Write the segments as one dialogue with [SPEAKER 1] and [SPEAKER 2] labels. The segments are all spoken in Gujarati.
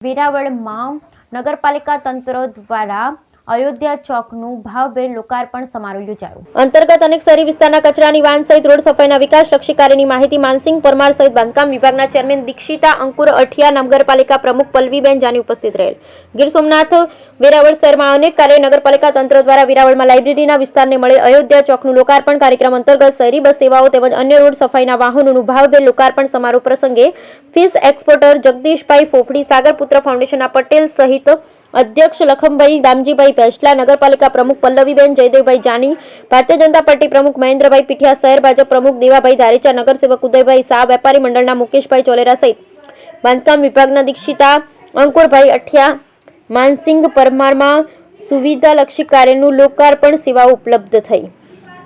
[SPEAKER 1] વેરાવળમાં નગરપાલિકા તંત્ર દ્વારા અયોધ્યા ચોકનું ભાવભેર લોકાર્પણ સમારોહ યોજાયો. અંતર્ગત અનેક શહેરી વિસ્તારના કચરાની વાન સહિત રોડ સફાઈના વિકાસલક્ષી કાર્યની માહિતી માનસિંહ પરમાર સહિત બાંધકામ વિભાગના ચેરમેન દીક્ષિતા અંકુર અઠિયા, નગરપાલિકા પ્રમુખ પલ્લવીબેન જાની ઉપસ્થિત રહેલ. ગીર સોમનાથ વેરાવળ શહેરમાં અનેક કાર્ય નગરપાલિકા તંત્ર દ્વારા વેરાવળમાં લાઇબ્રેરીના વિસ્તારને મળેલ અયોધ્યા ચોકનું લોકાર્પણ કાર્યક્રમ અંતર્ગત શહેરી બસ સેવાઓ તેમજ અન્ય રોડ સફાઈના વાહનોનું ભાવભેર લોકાર્પણ સમારોહ પ્રસંગે ફિશ એક્સપોર્ટર જગદીશભાઈ ફોફડી, સાગરપુત્ર ફાઉન્ડેશનના પટેલ સહિત અધ્યક્ષ લખમભાઈ દામજીભાઈ પેસલા, નગરપાલિકા પ્રમુખ પલ્લવીબેન જયદેવભાઈ જાની, ભારતીય જનતા પાર્ટી પ્રમુખ મહેન્દ્રભાઈ પીઠિયા, શહેર ભાજપ પ્રમુખ દેવાભાઈ ધારેચા, નગરસેવક ઉદયભાઈ શાહ, વેપારી મંડળના મુકેશભાઈ ચોલેરા સહિત બાંધકામ વિભાગના દીક્ષિતા અંકુરભાઈ અઠિયા, માનસિંહ પરમારમાં સુવિધાલક્ષી કાર્યનું લોકાર્પણ સેવાઓ ઉપલબ્ધ થઈ.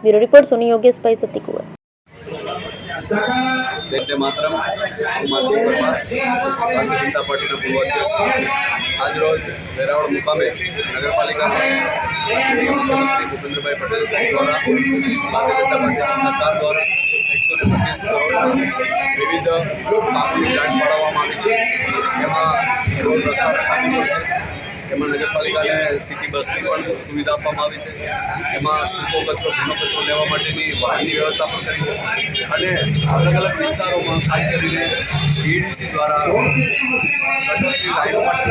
[SPEAKER 1] બ્યુરો રિપોર્ટ સોની યોગેશભાઈ સતીકુંવર.
[SPEAKER 2] वंदे मातरम. मानसिंह परमार, भारतीय जनता पार्टी पूर्व अध्यक्ष. आज रोज वेरावળ मुकामे नगरपालिका मुख्यमंत्री भूपेन्द्रभाई पटेल साहब द्वारा भारतीय जनता पार्टी सरकार द्वारा 125 करोड़ विविध कामोની ગ્રાન્ટ ફાળવવામાં આવી છે. એમાં રોડ રસ્તાના કામો છે, એમાં નગરપાલિકાને સિટી બસની પણ સુવિધા આપવામાં આવી છે. એમાં સૂકો કચરો, ભીનો કચરો લેવા માટેની વાહનની વ્યવસ્થા પણ કરી છે. અને અલગ અલગ વિસ્તારોમાં ખાસ કરીને BDC દ્વારા ગટરની લાઈનો માટે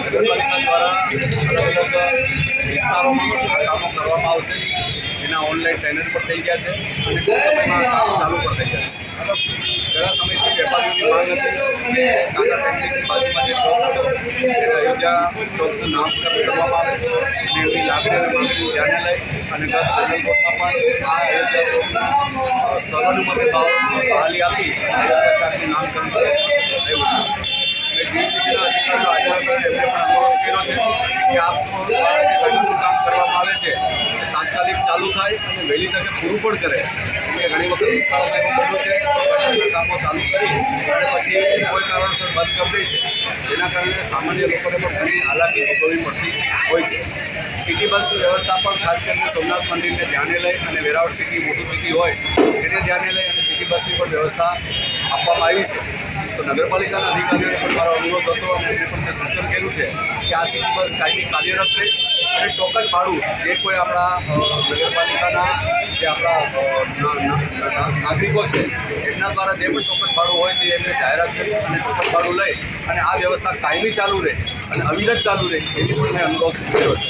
[SPEAKER 2] નગરપાલિકા દ્વારા અલગ અલગ વિસ્તારોમાં કામો કરવામાં આવશે. એના ઓનલાઈન ટેન્ડર પણ થઈ ગયા છે અને ટૂંક સમયમાં કામ ચાલુ પણ થઈ ગયા છે. ઘણા સમયથી વેપારીઓની માંગ હતી કે કાકા સેન્ટરની બાજુમાં જે ચોક હતો એને અયોધ્યા ચોકનું નામકરણ કરવામાં આવે. એમની લાગણી અને માંગણીઓ ધ્યાને લઈ અને ગત જનરલ કોર્ટમાં પણ આ અયોધ્યા ચોકનું સર્વાનુમતે બહાલી આપી અયોધ્યા ચોકનું નામકરણ થયું છે. GDCના અધિકારીઓ હાજર હતા. એમને પણ અનુરોધ કર્યો છે કે આપ દ્વારા જે ગટરનું કામ કરવામાં આવે છે તે તાત્કાલિક ચાલુ થાય અને વહેલી તકે પૂરું પણ કરે. એટલે ઘણી વખત દુષ્કાળ એવો બન્યો છે ગટરના કામો ચાલુ કરી અને પછી કોઈ કારણસર બંધ કરી દે છે, જેના કારણે સામાન્ય લોકોને પણ ઘણી હાલાકી ભોગવવી પડતી હોય છે. સિટી બસની વ્યવસ્થા પણ ખાસ કરીને સોમનાથ મંદિરને ધ્યાને લઈ અને વેરાવળ સિટી મોટું સિટી હોય એને ધ્યાને લઈ અને સિટી બસની પણ વ્યવસ્થા આપવામાં આવી છે. તો નગરપાલિકાના અધિકારીઓને પણ મારો અનુરોધ હતો અને એમને પણ મેં સૂચન કર્યું છે કે આ સિટી બસ કાયમી કાર્યરત રહે અને ટોકન ભાડું જે કોઈ આપણા નગરપાલિકાના જે આપણા નાગરિકો છે એમના દ્વારા જે પણ ટોકન ભાડું હોય છે એમને જાહેરાત કરી અને ટોકન ભાડું લઈ અને આ વ્યવસ્થા કાયમી ચાલુ રહે અને અવિરત ચાલુ રહે એવી પણ મેં અનુરોધ કર્યો છે.